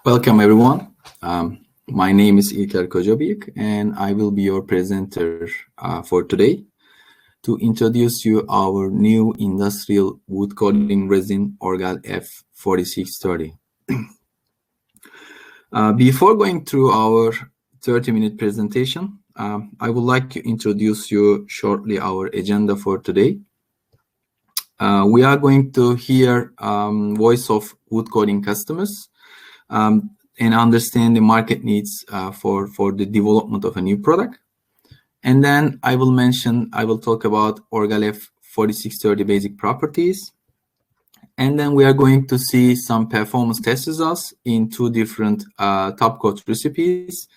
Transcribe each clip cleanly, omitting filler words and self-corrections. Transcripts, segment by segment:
Welcome, everyone. My name is İlker and I will be your presenter for today to introduce you our new industrial wood coating resin Orgal F4630. Before going through our 30-minute presentation, I would like to introduce you shortly our agenda for today. We are going to hear voice of wood coating customers and understand the market needs for the development of a new product. And then I will talk about Orgal F4630 basic properties. And then we are going to see some performance test results in two different top coat recipes.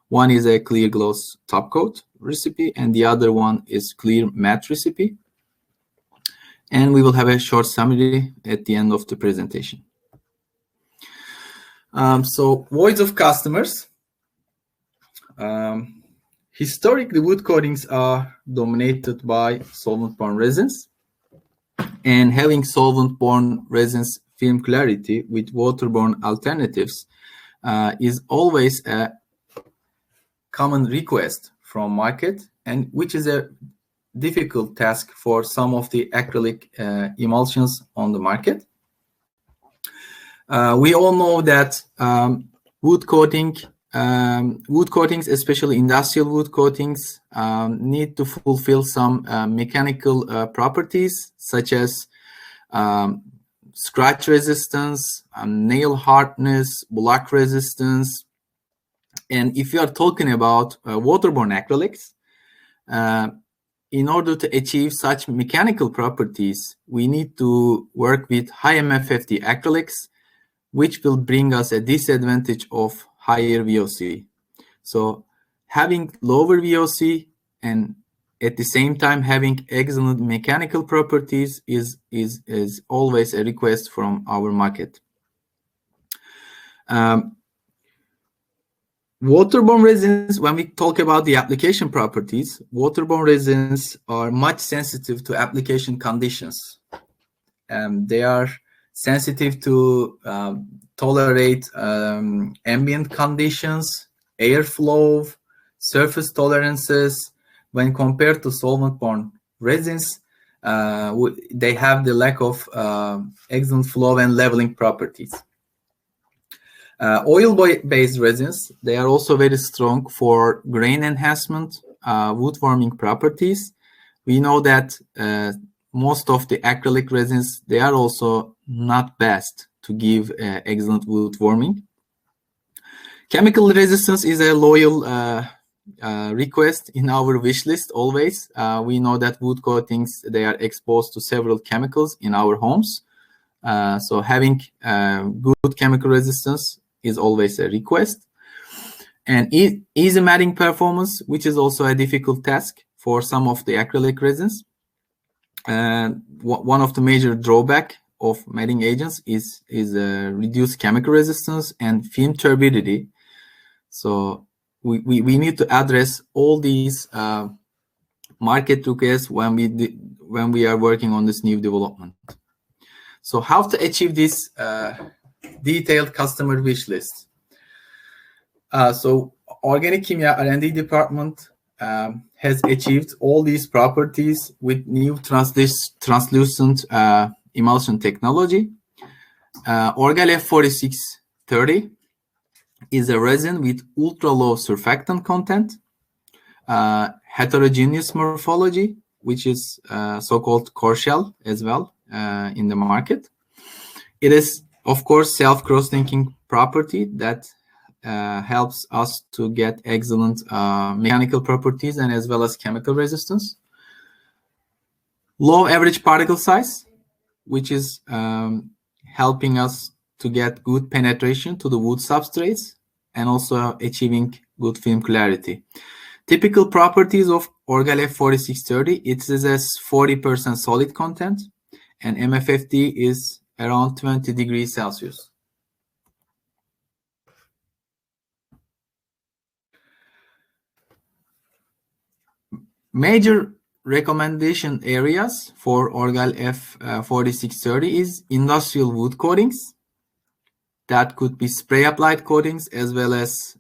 One is a clear gloss top coat recipe, and the other one is clear matte recipe. And we will have a short summary at the end of the presentation. So voice of customers. Historically, wood coatings are dominated by solvent-borne resins, and having solvent-borne resins film clarity with waterborne alternatives is always a common request from market, and which is a difficult task for some of the acrylic emulsions on the market. We all know that wood coatings, especially industrial wood coatings, need to fulfill some mechanical properties such as scratch resistance, nail hardness, block resistance. And if you are talking about waterborne acrylics, in order to achieve such mechanical properties, we need to work with high MFFD acrylics, which will bring us a disadvantage of higher VOC. So having lower VOC and at the same time having excellent mechanical properties is always a request from our market. Waterborne resins, when we talk about the application properties, waterborne resins are much sensitive to application conditions. They are sensitive to tolerate ambient conditions, airflow, surface tolerances. When compared to solvent-borne resins, they have the lack of excellent flow and leveling properties. Oil-based resins, they are also very strong for grain enhancement, wood warming properties. We know that most of the acrylic resins, they are also not best to give excellent wood warming. Chemical resistance is a loyal request in our wish list always. We know that wood coatings, they are exposed to several chemicals in our homes. So having good chemical resistance is always a request. And easy matting performance, which is also a difficult task for some of the acrylic resins. One of the major drawback of matting agents is reduced chemical resistance and film turbidity. So we need to address all these market requests when we are working on this new development. So how to achieve this detailed customer wish list? So Organic Kimya R&D department has achieved all these properties with new translucent emulsion technology. Orgal F4630 is a resin with ultra-low surfactant content, heterogeneous morphology, which is so-called core shell as well in the market. It is, of course, self-cross-linking property that helps us to get excellent mechanical properties and as well as chemical resistance. Low average particle size, which is helping us to get good penetration to the wood substrates and also achieving good film clarity. Typical properties of Orgal F4630, it is a 40% solid content and MFFD is around 20 degrees Celsius. Major recommendation areas for Orgal F4630 is industrial wood coatings, that could be spray applied coatings as well as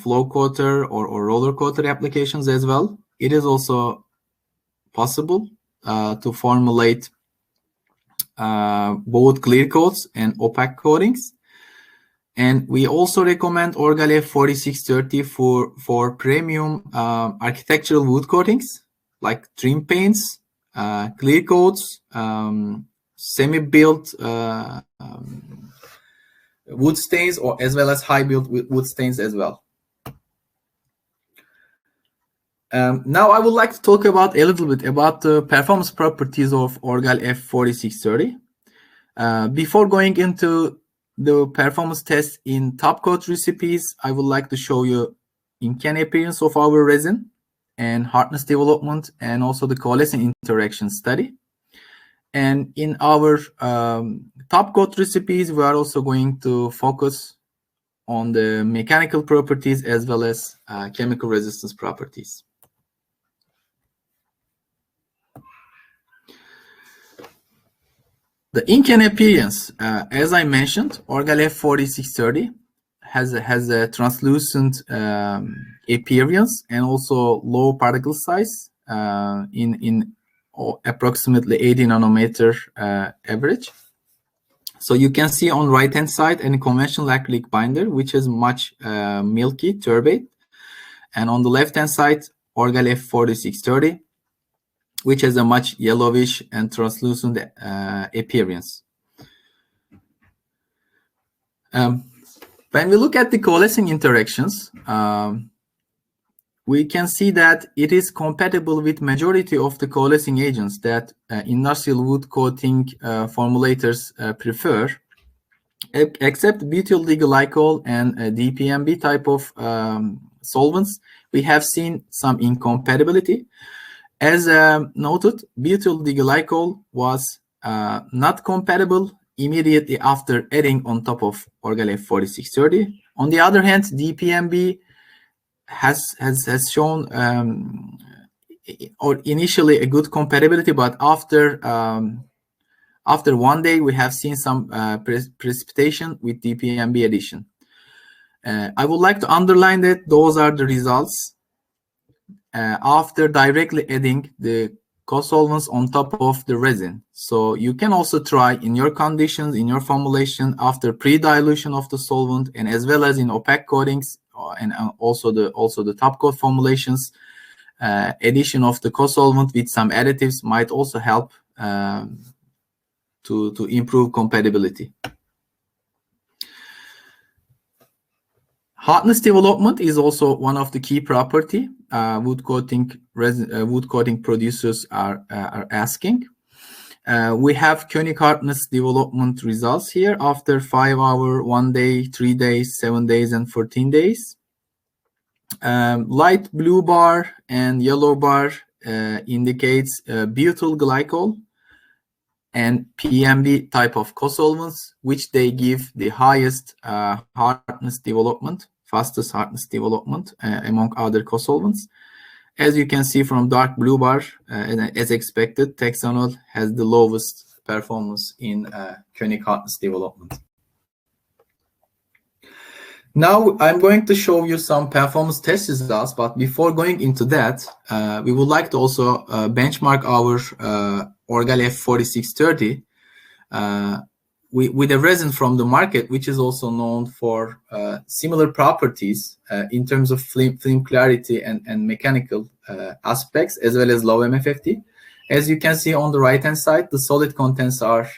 flow coater or roller coater applications as well. It is also possible to formulate both clear coats and opaque coatings. And we also recommend Orgal F4630 for premium architectural wood coatings like trim paints, clear coats, semi-built wood stains, or as well as high-built wood stains as well. Now I would like to talk about a little bit about the performance properties of Orgal F4630. Before going into the performance test in top coat recipes, I would like to show you in-can appearance of our resin and hardness development, and also the coalescing interaction study. And in our top coat recipes, we are also going to focus on the mechanical properties as well as chemical resistance properties. The in-can appearance, as I mentioned, Orgal F4630 has a translucent appearance and also low particle size in approximately 80 nanometer average. So you can see on right hand side any conventional acrylic binder, which is much milky turbate, and on the left hand side Orgal F4630, which has a much yellowish and translucent appearance. When we look at the coalescing interactions, we can see that it is compatible with majority of the coalescing agents that industrial wood coating formulators prefer, except butyl diglycol and DPMB type of solvents. We have seen some incompatibility. As noted, butyl diglycol was not compatible immediately after adding on top of Orgal F4630. On the other hand, DPMB has shown or initially a good compatibility, but after 1 day we have seen some precipitation with DPMB addition. I would like to underline that those are the results after directly adding the co-solvents on top of the resin. So you can also try in your conditions, in your formulation, after pre-dilution of the solvent, and as well as in opaque coatings, and also the top coat formulations, addition of the co-solvent with some additives might also help to improve compatibility. Hardness development is also one of the key property wood coating producers are asking. We have conic hardness development results here after 5 hour, 1 day, 3 days, 7 days, and 14 days. Light blue bar and yellow bar indicates butyl glycol and PMB type of co-solvents, which they give the highest hardness development, fastest hardness development among other co-solvents. As you can see from dark blue bar, as expected, Texanol has the lowest performance in conic hardness development. Now I'm going to show you some performance test results, but before going into that, we would like to also benchmark our Orgal F4630 with a resin from the market, which is also known for similar properties in terms of film clarity and mechanical aspects, as well as low MFFT. As you can see on the right hand side, the solid contents are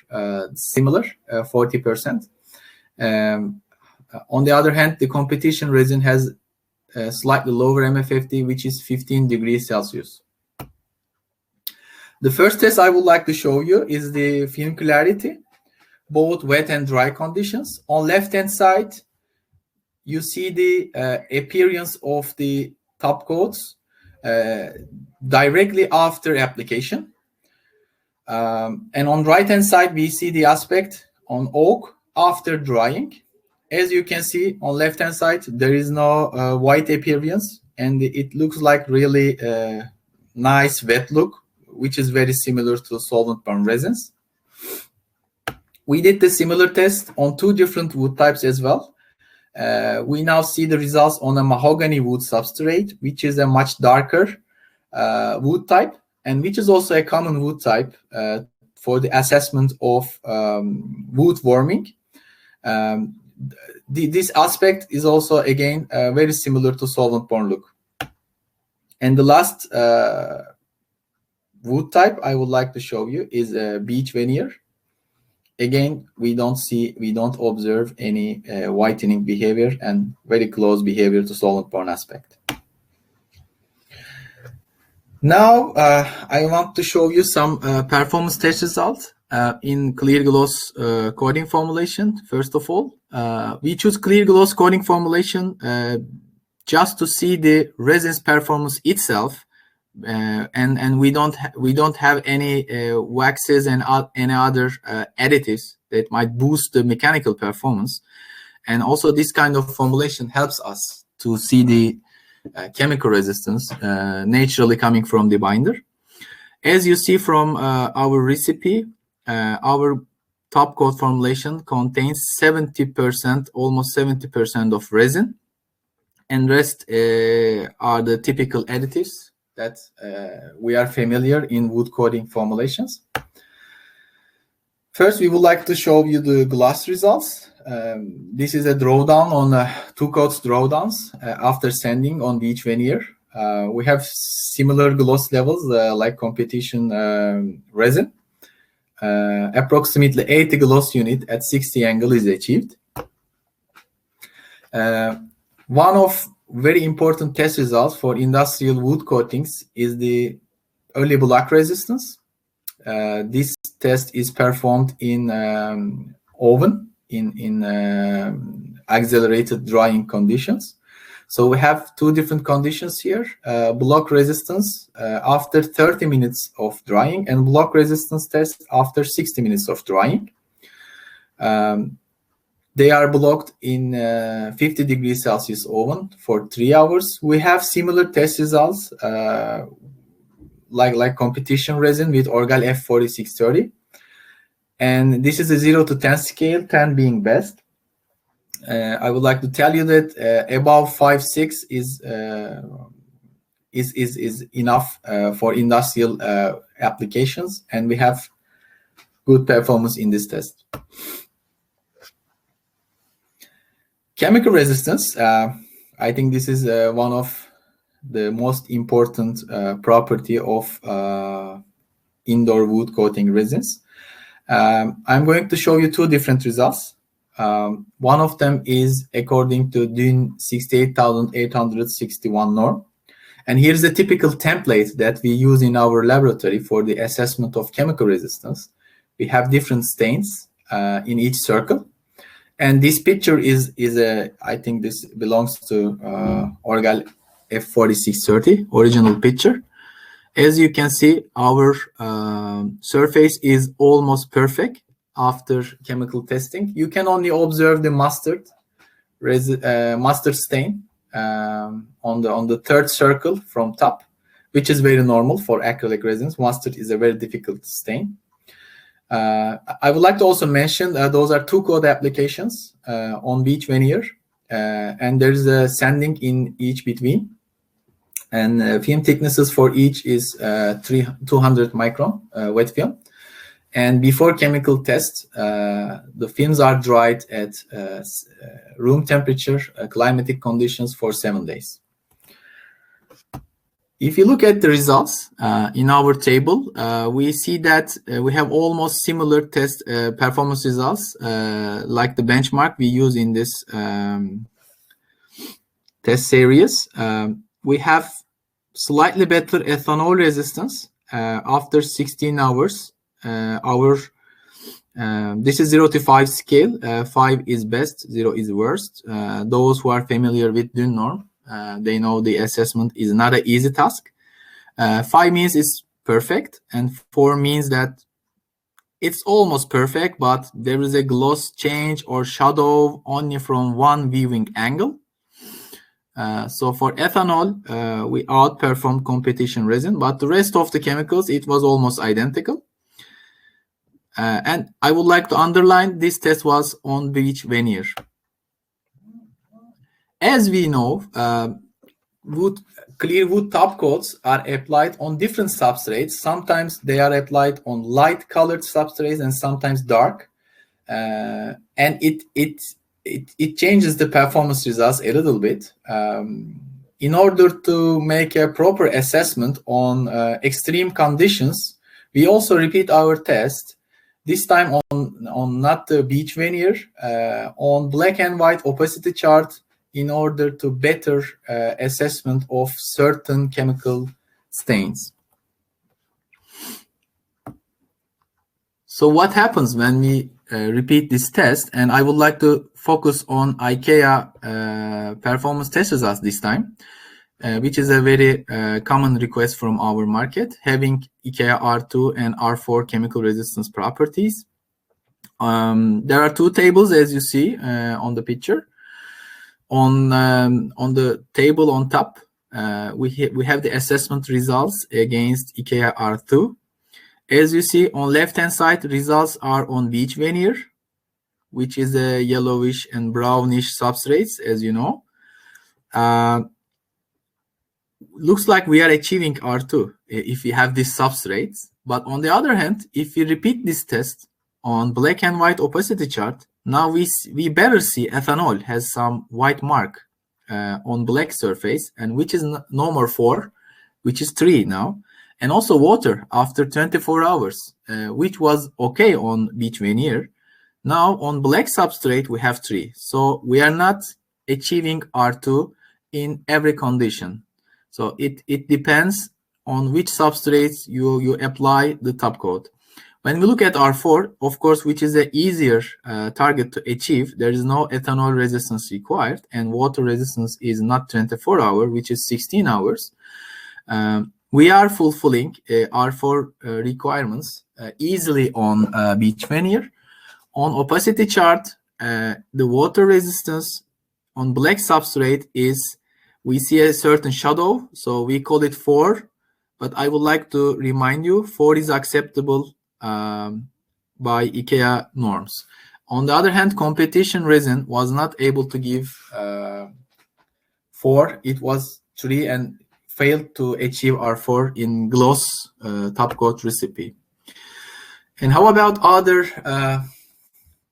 similar, 40%. On the other hand, the competition resin has slightly lower MFFT, which is 15 degrees Celsius. The first test I would like to show you is the film clarity, both wet and dry conditions. On left hand side, you see the appearance of the top coats directly after application. And on right hand side, we see the aspect on oak after drying. As you can see on left hand side, there is no white appearance, and it looks like really nice wet look, which is very similar to solvent-borne resins. We did the similar test on 2 different wood types as well. We now see the results on a mahogany wood substrate, which is a much darker wood type, and which is also a common wood type for the assessment of wood warming. This aspect is also, again, very similar to solvent-borne look. And the last wood type I would like to show you is a beech veneer. Again, we don't observe any whitening behavior and very close behavior to solvent-borne aspect. Now, I want to show you some performance test results in clear gloss coating formulation. First of all, we choose clear gloss coating formulation just to see the resin's performance itself, and we don't have any waxes and any other additives that might boost the mechanical performance. And also, this kind of formulation helps us to see the chemical resistance naturally coming from the binder. As you see from our recipe, our top coat formulation contains 70%, almost 70% of resin, and rest are the typical additives that we are familiar in wood coating formulations. First, we would like to show you the gloss results. This is a drawdown on 2 coats drawdowns after sanding on beech veneer. We have similar gloss levels like competition resin. Approximately 80 gloss unit at 60 angle is achieved. One of very important test results for industrial wood coatings is the early block resistance. This test is performed in oven in accelerated drying conditions. So we have 2 different conditions here: block resistance after 30 minutes of drying and block resistance test after 60 minutes of drying. They are blocked in 50 degrees Celsius oven for 3 hours. We have similar test results like competition resin with Orgal F4630. And this is a 0 to 10 scale, 10 being best. I would like to tell you that above 5-6 is enough for industrial applications, and we have good performance in this test. Chemical resistance, I think this is one of the most important property of indoor wood coating resins. I'm going to show you 2 different results. One of them is according to DIN 68861 norm. And here's a typical template that we use in our laboratory for the assessment of chemical resistance. We have different stains in each circle. And this picture is I think this belongs to Orgal F4630, original picture. As you can see, our surface is almost perfect after chemical testing. You can only observe the mustard stain on the 3rd circle from top, which is very normal for acrylic resins. Mustard is a very difficult stain. I would like to also mention those are 2 coat applications on beech veneer, and there's a sanding in each between. And film thicknesses for each is 200 micron wet film. And before chemical test, the films are dried at room temperature, climatic conditions for 7 days. If you look at the results in our table, we see that we have almost similar test performance results like the benchmark we use in this test series. We have slightly better ethanol resistance after 16 hours. This is 0 to 5 scale. 5 is best, 0 is worst. Those who are familiar with DIN norm, they know the assessment is not an easy task. 5 means it's perfect, and 4 means that it's almost perfect, but there is a gloss change or shadow only from one viewing angle. So for ethanol, we outperformed competition resin, but the rest of the chemicals, it was almost identical. And I would like to underline this test was on beach veneer. As we know, clear wood top coats are applied on different substrates. Sometimes they are applied on light colored substrates and sometimes dark. And it changes the performance results a little bit. In order to make a proper assessment on extreme conditions, we also repeat our test, this time on not the beach veneer, on black and white opacity chart, in order to better assessment of certain chemical stains. So what happens when we repeat this test? And I would like to focus on IKEA performance test results this time, which is a very common request from our market, having IKEA R2 and R4 chemical resistance properties. There are two tables, as you see on the picture. On the table on top, we have the assessment results against IKEA R2. As you see on left-hand side, results are on beach veneer, which is a yellowish and brownish substrates, as you know. Looks like we are achieving R2 if we have these substrates. But on the other hand, if we repeat this test on black and white opacity chart, now we better see ethanol has some white mark on black surface, and which is no more 4, which is 3 now. And also water after 24 hours, which was okay on beach veneer. Now on black substrate, we have 3. So we are not achieving R2 in every condition. So it depends on which substrates you apply the top coat. When we look at R4, of course, which is an easier target to achieve, there is no ethanol resistance required, and water resistance is not 24 hours, which is 16 hours. We are fulfilling R4 requirements easily on beach veneer. On opacity chart, the water resistance on black substrate is, we see a certain shadow, so we call it 4. But I would like to remind you, 4 is acceptable by IKEA norms. On the other hand, competition resin was not able to give 4. It was 3 and failed to achieve R4 in gloss top coat recipe. And how about other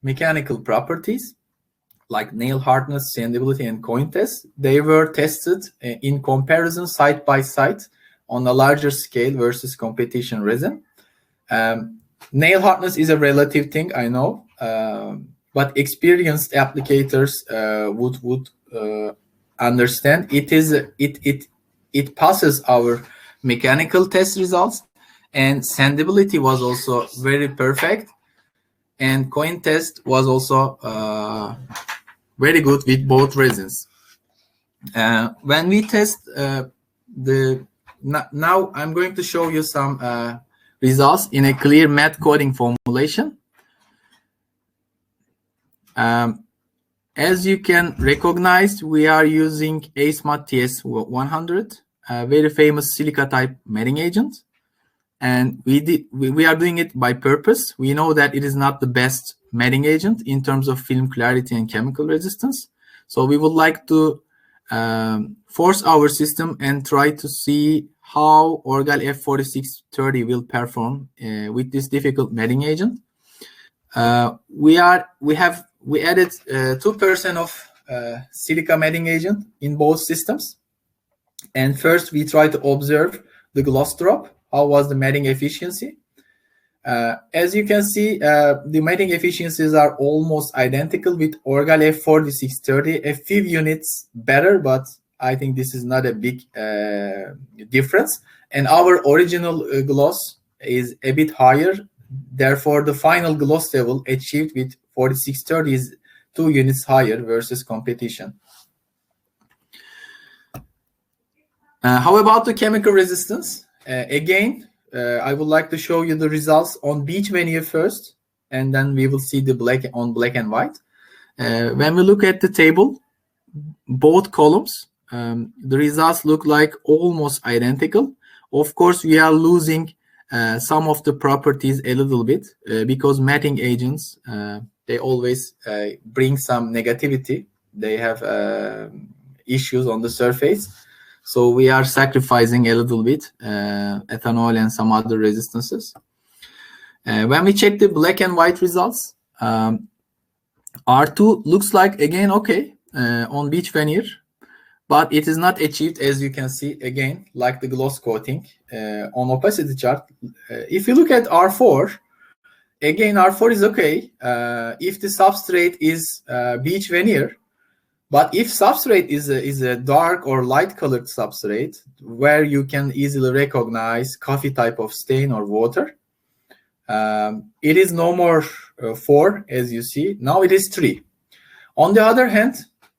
mechanical properties like nail hardness, sandability, and coin test? They were tested in comparison side by side on a larger scale versus competition resin. Nail hardness is a relative thing, I know, but experienced applicators would understand. It passes our mechanical test results, and sandability was also very perfect, and coin test was also very good with both resins. When we test now I'm going to show you some results in a clear matte coating formulation. As you can recognize, we are using AceMat TS100, a very famous silica type matting agent. And we are doing it by purpose. We know that it is not the best matting agent in terms of film clarity and chemical resistance. So we would like to force our system and try to see how Orgal F4630 will perform with this difficult matting agent. We added 2% of silica matting agent in both systems. And first we try to observe the gloss drop. How was the matting efficiency? As you can see, the matting efficiencies are almost identical with Orgal F4630, a few units better, but I think this is not a big difference. And our original gloss is a bit higher. Therefore, the final gloss level achieved with 4630 is 2 units higher versus competition. How about the chemical resistance? Again, I would like to show you the results on beach veneer first, and then we will see the black and white. When we look at the table, both columns, the results look like almost identical. Of course, we are losing some of the properties a little bit because matting agents, they always bring some negativity. They have issues on the surface. So we are sacrificing a little bit ethanol and some other resistances. When we check the black and white results, R2 looks like, again, okay on beach veneer, but it is not achieved, as you can see, again, like the gloss coating on opacity chart. If you look at R4, again, R4 is okay if the substrate is beach veneer. But if substrate is a dark or light colored substrate where you can easily recognize coffee type of stain or water, it is no more 4, as you see. Now it is 3. On the other hand,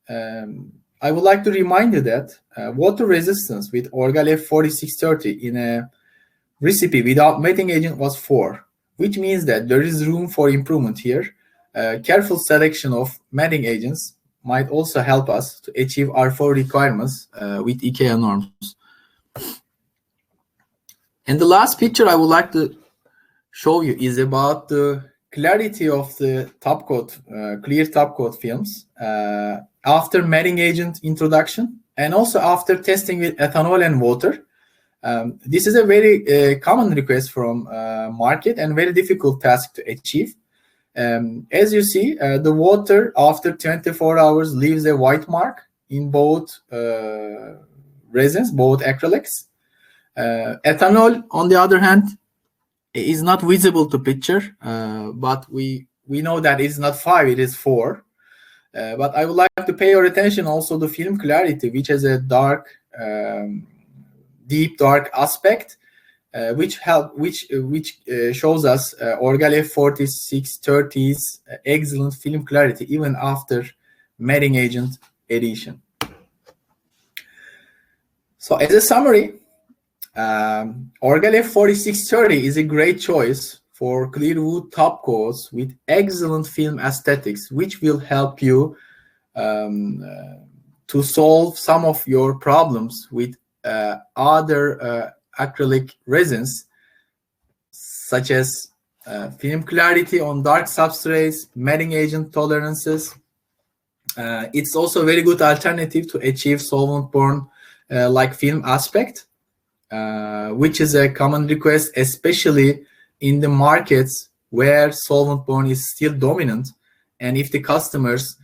I would like to remind you that water resistance with Orgalev 4630 in a recipe without matting agent was 4, which means that there is room for improvement here. Careful selection of matting agents might also help us to achieve R4 requirements with IKEA norms. And the last picture I would like to show you is about the clarity of the top coat, clear top coat films after matting agent introduction and also after testing with ethanol and water. This is a very common request from market and very difficult task to achieve. As you see, the water after 24 hours leaves a white mark in both resins, both acrylics. Ethanol, on the other hand, is not visible to picture, but we know that it's not 5, it is 4. But I would like to pay your attention also to film clarity, which has a dark, deep dark aspect, which shows us Orgalev 4630's excellent film clarity even after matting agent addition. So as a summary, Orgalev 4630 is a great choice for clear wood top coats with excellent film aesthetics, which will help you to solve some of your problems with other acrylic resins, such as film clarity on dark substrates, matting agent tolerances. It's also a very good alternative to achieve solvent-borne like film aspect, which is a common request, especially in the markets where solvent-borne is still dominant. And if the customers,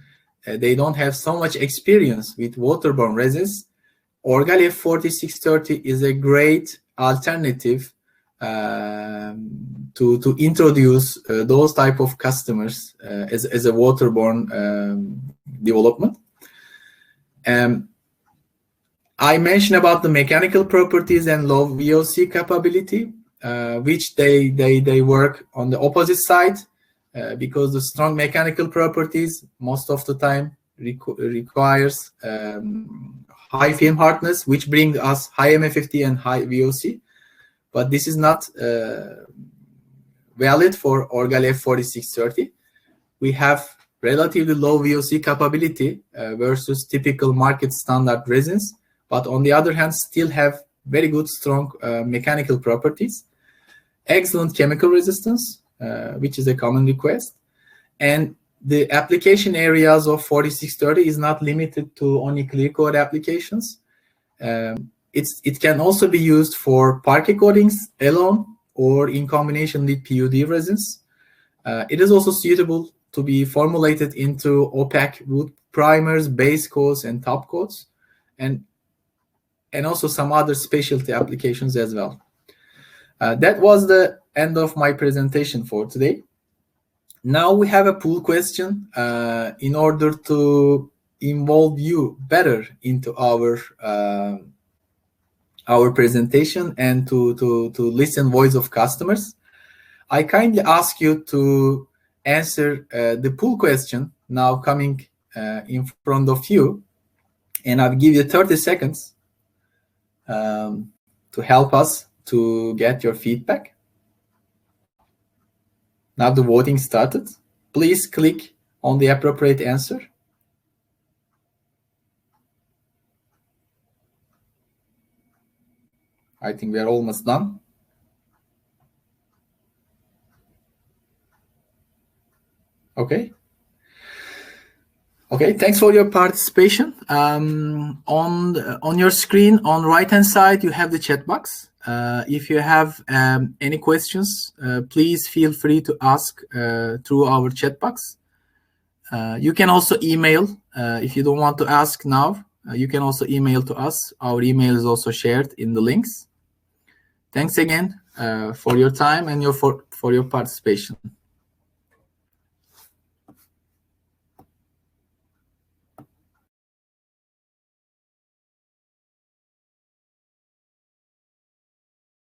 they don't have so much experience with waterborne resins, Orgalev 4630 is a great alternative to introduce those type of customers as a waterborne development. I mentioned about the mechanical properties and low VOC capability, which they work on the opposite side because the strong mechanical properties most of the time requires high film hardness, which brings us high MFFT and high VOC. But this is not valid for Orgalev 4630. We have relatively low VOC capability versus typical market standard resins, but on the other hand, still have very good, strong mechanical properties, excellent chemical resistance, which is a common request. And the application areas of 4630 is not limited to only clear coat applications. It can also be used for parquet coatings alone or in combination with PUD resins. It is also suitable to be formulated into opaque wood primers, base coats, and top coats, and also some other specialty applications as well. That was the end of my presentation for today. Now we have a poll question in order to involve you better into our presentation and to listen voice of customers. I kindly ask you to answer the poll question now coming in front of you, and I'll give you 30 seconds to help us to get your feedback. Now the voting started. Please click on the appropriate answer. I think we are almost done. Okay. Okay, thanks for your participation. On your screen, on right-hand side, you have the chat box. If you have any questions, please feel free to ask through our chat box. You can also email. If you don't want to ask now, you can also email to us. Our email is also shared in the links. Thanks again for your time and for your participation.